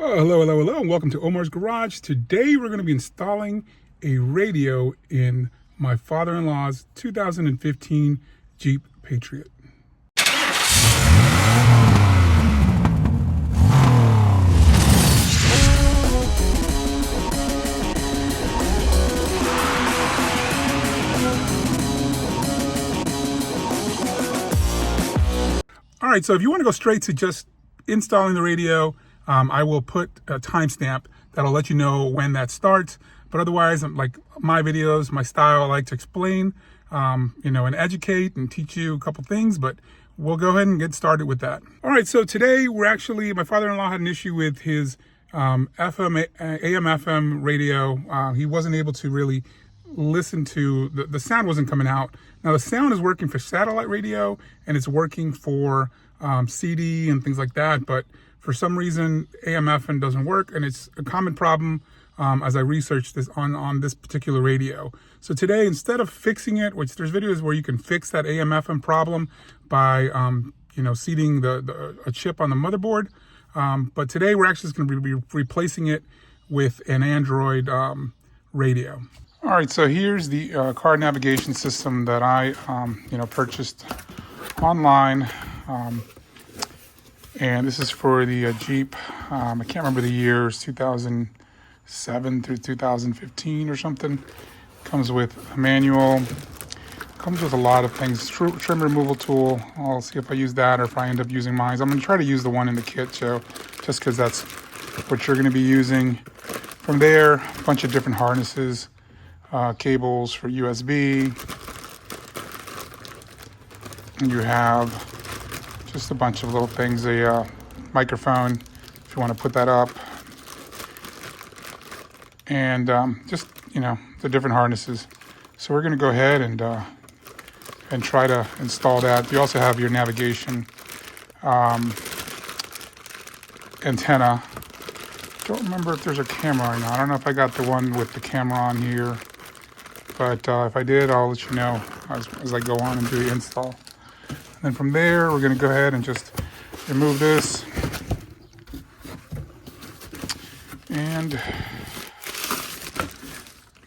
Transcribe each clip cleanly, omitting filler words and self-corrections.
Well, hello, and welcome to Omar's Garage. Today we're going to be installing a radio in my father-in-law's 2015 Jeep Patriot. All right, so if you want to go straight to just installing the radio, I will put a timestamp that'll let you know when that starts. But otherwise, like my videos, my style, I like to explain, and educate and teach you a couple things. But we'll go ahead and get started with that. All right, so today my father-in-law had an issue with his AM/FM radio. He wasn't able to really listen to, the sound wasn't coming out. Now the sound is working for satellite radio and it's working for CD and things like that, but for some reason AM/FM doesn't work, and it's a common problem as I researched this on this particular radio. So today, instead of fixing it, which there's videos where you can fix that AM/FM problem by seating a chip on the motherboard, but today we're actually just going to be replacing it with an Android radio. All right, so here's the car navigation system that I purchased online. And this is for the Jeep, I can't remember the years, 2007 through 2015 or something. Comes with a manual, comes with a lot of things. Trim removal tool, I'll see if I use that or if I end up using mine. I'm going to try to use the one in the kit, so just because that's what you're going to be using. From there, a bunch of different harnesses, cables for USB. And you have just a bunch of little things, a microphone, if you want to put that up. And just, the different harnesses. So we're going to go ahead and try to install that. You also have your navigation antenna. Don't remember if there's a camera or not. I don't know if I got the one with the camera on here. But if I did, I'll let you know as I go on and do the install. And then from there, we're going to go ahead and just remove this. And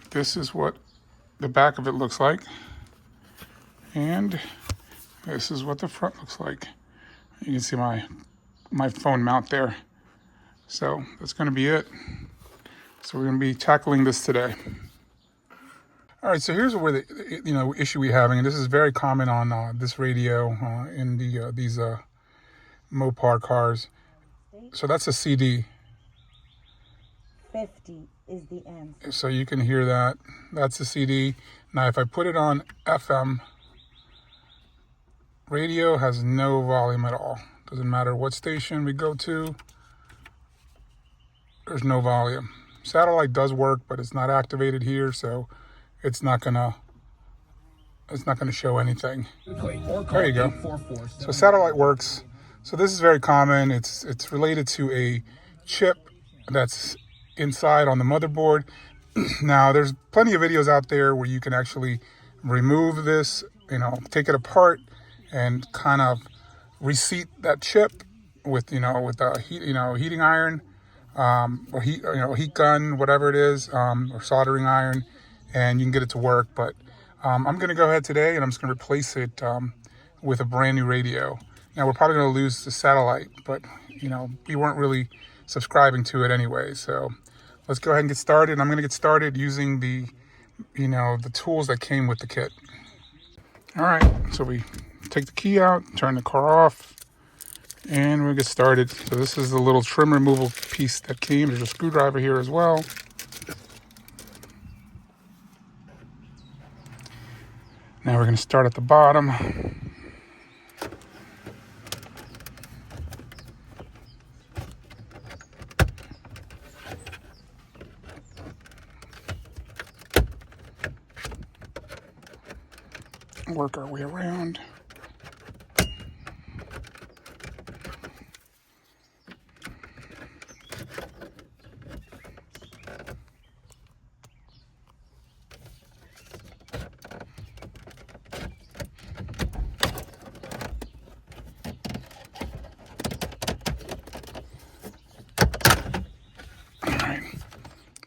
this is what the back of it looks like. And this is what the front looks like. You can see my phone mount there. So that's going to be it. So we're going to be tackling this today. All right, so here's where the issue we're having, and this is very common on this radio in these Mopar cars. So that's a CD. 50 is the M. So you can hear that. That's a CD. Now, if I put it on FM, radio has no volume at all. Doesn't matter what station we go to. There's no volume. Satellite does work, but it's not activated here, so it's not gonna show anything. There you go. So satellite works. So this is very common. It's related to a chip that's inside on the motherboard. Now there's plenty of videos out there where you can actually remove this, take it apart and kind of reseat that chip with a heating iron, or heat gun, whatever it is, or soldering iron. And you can get it to work, but I'm going to go ahead today and I'm just going to replace it with a brand new radio. Now, we're probably going to lose the satellite, but, we weren't really subscribing to it anyway. So let's go ahead and get started. I'm going to get started using the tools that came with the kit. All right, so we take the key out, turn the car off, and we'll get started. So this is the little trim removal piece that came. There's a screwdriver here as well. Now we're going to start at the bottom. Work our way around.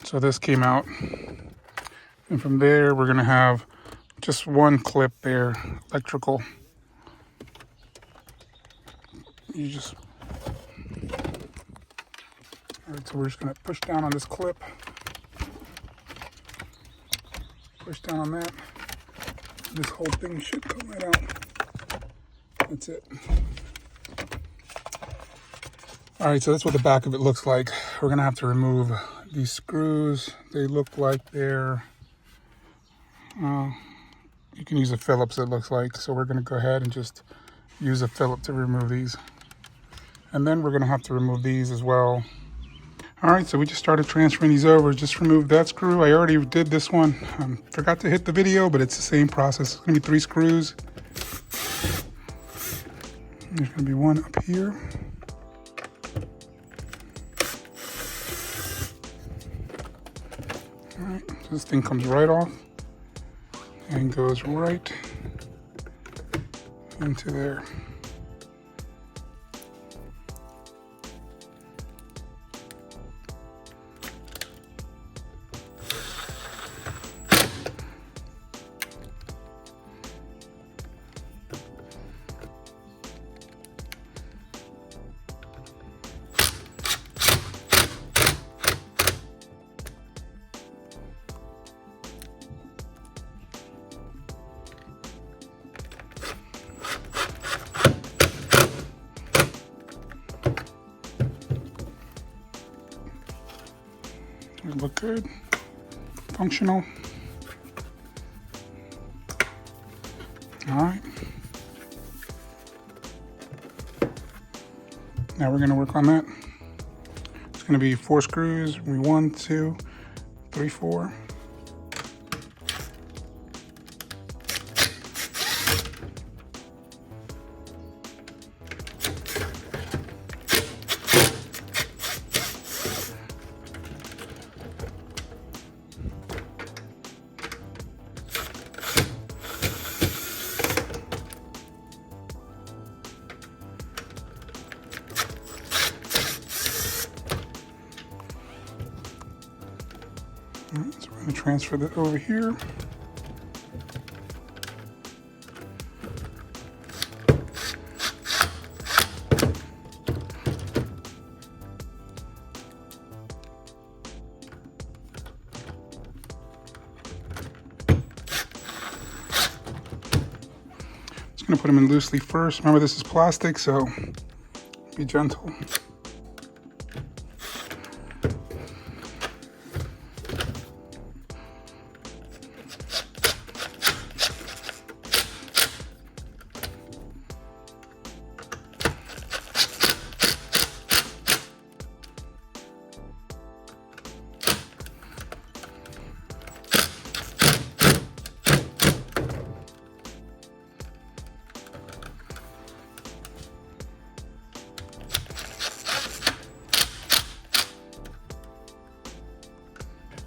So this came out, and from there we're gonna have just one clip there, electrical. You just, all right, so we're just gonna push down on this clip, push down on that. This whole thing should come right out. That's it. All right, so that's what the back of it looks like. We're gonna have to remove these screws. They look like they're, you can use a Phillips, it looks like. So we're gonna go ahead and just use a Phillips to remove these. And then we're gonna have to remove these as well. All right, so we just started transferring these over. Just removed that screw. I already did this one. Forgot to hit the video, but it's the same process. It's gonna be 3 screws. There's gonna be one up here. All right, so this thing comes right off and goes right into there. They look good, functional. All right. Now we're gonna work on that. It's gonna be 4 screws. 1, 2, 3, 4. All right, so we're going to transfer that over here. Just going to put them in loosely first. Remember, this is plastic, so be gentle.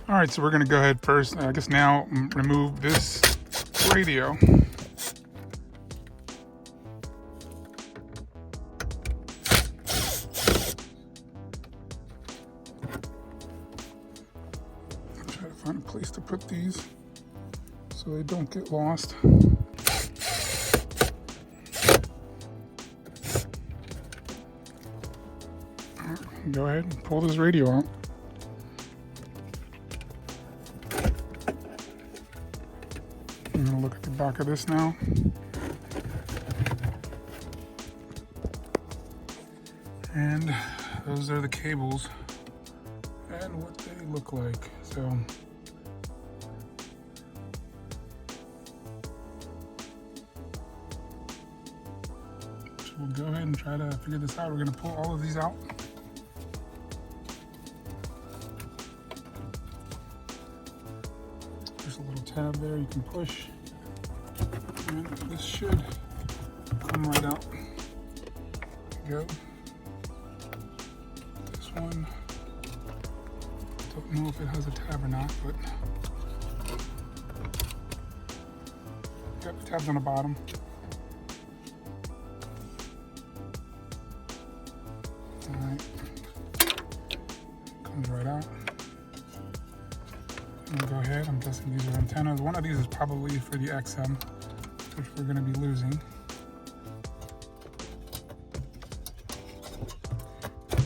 All right, so we're gonna go ahead first, I guess now, remove this radio. Try to find a place to put these so they don't get lost. All right, go ahead and pull this radio out. I'm gonna look at the back of this now. And those are the cables and what they look like. So we'll go ahead and try to figure this out. We're gonna pull all of these out. There's a little tab there you can push. And this should come right out. There you go. This one, don't know if it has a tab or not, but yep, tab's on the bottom. All right, comes right out. I'm gonna go ahead. I'm guessing these are antennas. One of these is probably for the XM, which we're gonna be losing. So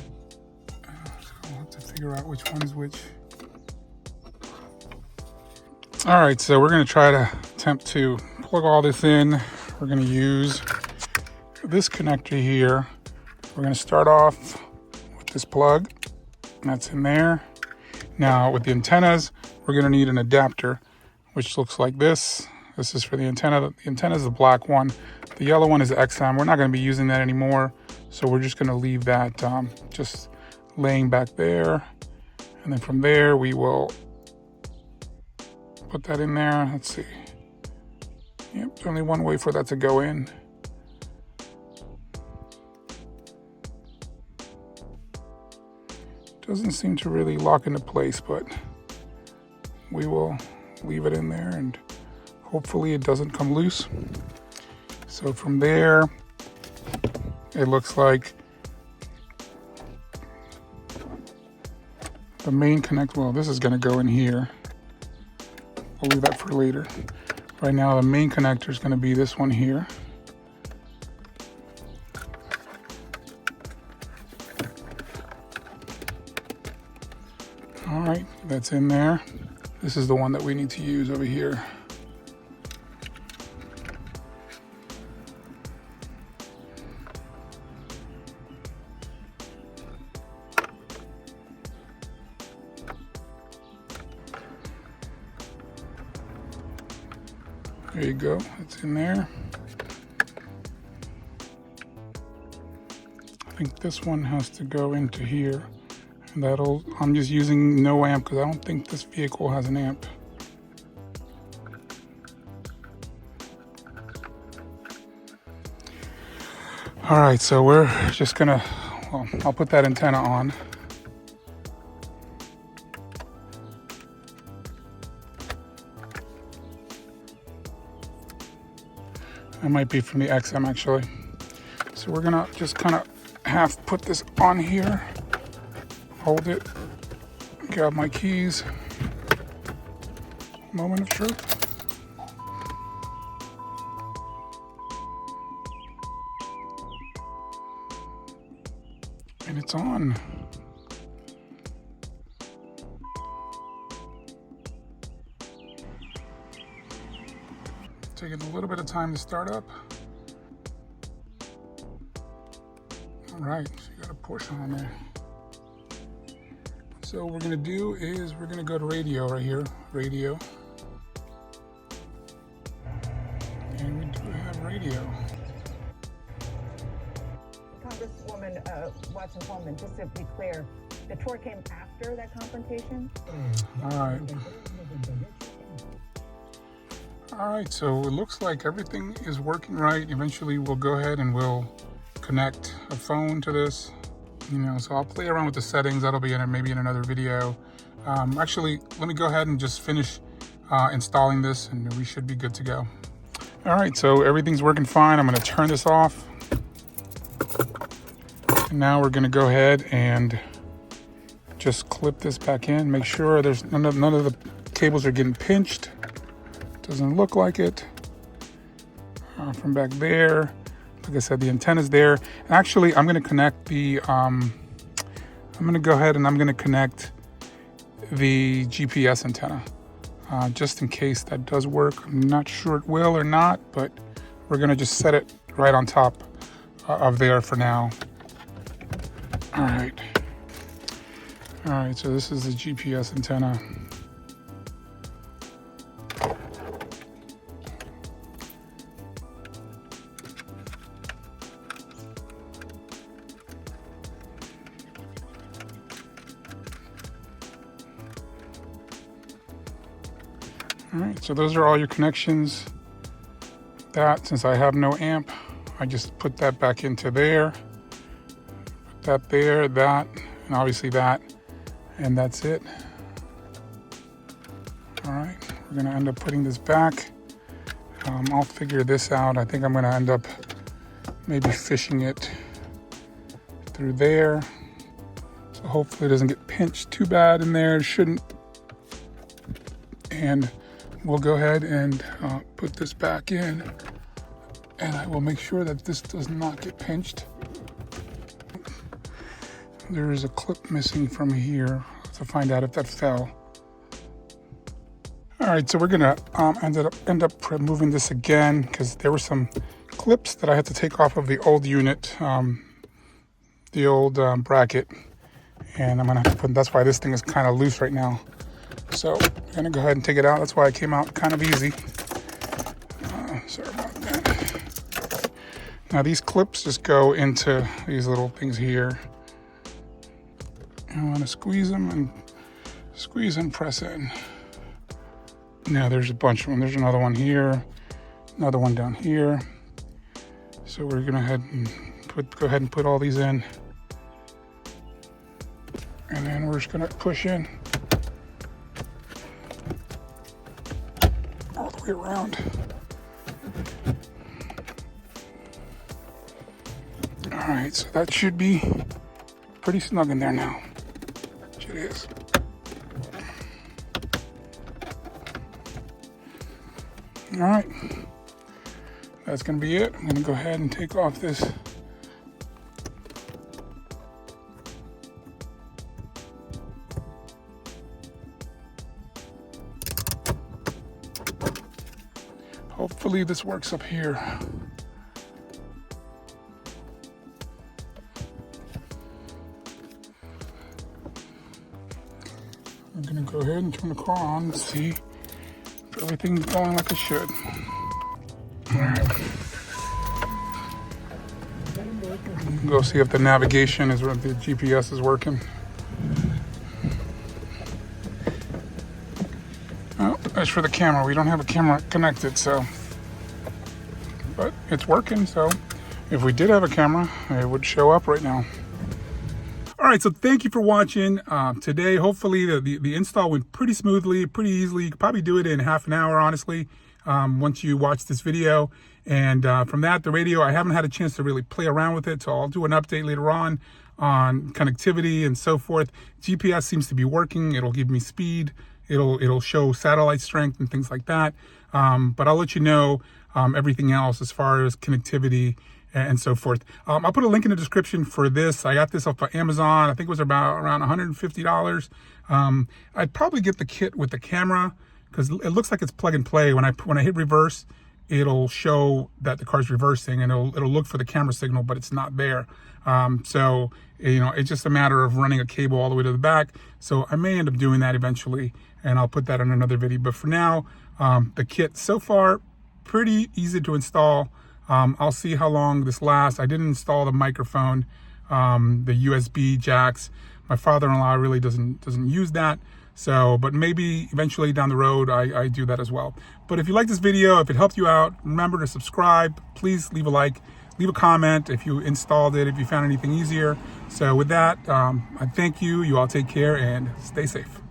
we'll have to figure out which one is which. All right, so we're gonna try to attempt to plug all this in. We're gonna use this connector here. We're gonna start off with this plug, and that's in there. Now with the antennas, we're gonna need an adapter, which looks like this. This is for the antenna. The antenna is the black one. The yellow one is the XM. We're not gonna be using that anymore, so we're just gonna leave that just laying back there. And then from there, we will put that in there. Let's see. Yep, there's only one way for that to go in. Doesn't seem to really lock into place, but we will leave it in there and hopefully it doesn't come loose. So from there, it looks like the main connect, well, this is gonna go in here. We'll leave that for later. Right now, the main connector is gonna be this one here. All right, that's in there. This is the one that we need to use over here. There you go, it's in there. I think this one has to go into here. And I'm just using no amp because I don't think this vehicle has an amp. All right, so we're just gonna, well, I'll put that antenna on. That might be from the XM actually. So we're gonna just kind of half put this on here, hold it, grab my keys. Moment of truth. And it's on. Taking a little bit of time to start up. All right, so you got a portion on there. So what we're gonna do is we're gonna go to radio right here, radio. And we do have radio. Congresswoman Watson-Coleman, just to be clear, the tour came after that confrontation? All right. All right, so it looks like everything is working right. Eventually we'll go ahead and we'll connect a phone to this, you know, so I'll play around with the settings. That'll be in it, maybe in another video. Actually, let me go ahead and just finish installing this and we should be good to go. All right, so everything's working fine. I'm gonna turn this off. And now we're gonna go ahead and just clip this back in. Make sure there's none of the cables are getting pinched. Doesn't look like it. From back there, like I said, the antenna's there. And actually, I'm gonna connect the, I'm gonna go ahead and I'm gonna connect the GPS antenna, just in case that does work. I'm not sure it will or not, but we're gonna just set it right on top of there for now. All right. All right, so this is the GPS antenna. All right, so those are all your connections. That, since I have no amp, I just put that back into there. Put that there, that, and obviously that, and that's it. All right, we're gonna end up putting this back. I'll figure this out. I think I'm gonna end up maybe fishing it through there. So hopefully it doesn't get pinched too bad in there. It shouldn't. and we'll go ahead and put this back in, and I will make sure that this does not get pinched. There is a clip missing from here to find out if that fell. All right, so we're gonna end up removing this again because there were some clips that I had to take off of the old unit, the old bracket, and I'm gonna have to put. That's why this thing is kind of loose right now. So I'm gonna go ahead and take it out. That's why it came out kind of easy. Sorry about that. Now these clips just go into these little things here. I want to squeeze them and press in. Now there's a bunch of them. There's another one here, another one down here. So we're gonna go ahead and put all these in, and then we're just gonna push in all the way around. All right, so that should be pretty snug in there now. It is. All right, that's gonna be it. I'm gonna go ahead and take off this. Hopefully this works up here. I'm gonna go ahead and turn the car on and see if everything's going like it should. All right. Go see if the navigation is, the GPS is working. Oh, as for the camera, we don't have a camera connected, so, but it's working. So if we did have a camera, it would show up right now. All right, so thank you for watching today. Hopefully the install went pretty smoothly, pretty easily. You could probably do it in half an hour, honestly, once you watch this video. And from that, the radio, I haven't had a chance to really play around with it, so I'll do an update later on connectivity and so forth. GPS seems to be working. It'll give me speed. It'll show satellite strength and things like that. But I'll let you know everything else as far as connectivity and so forth. I'll put a link in the description for this. I got this off of Amazon. I think it was around $150. I'd probably get the kit with the camera because it looks like it's plug and play. When I hit reverse, it'll show that the car's reversing, and it'll look for the camera signal, but it's not there. So it's just a matter of running a cable all the way to the back. So I may end up doing that eventually, and I'll put that in another video. But for now, the kit so far pretty easy to install. I'll see how long this lasts. I didn't install the microphone, the USB jacks. My father-in-law really doesn't use that. So, but maybe eventually down the road, I do that as well. But if you like this video, if it helped you out, remember to subscribe. Please leave a like, leave a comment if you installed it, if you found anything easier. So with that, I thank you. You all take care and stay safe.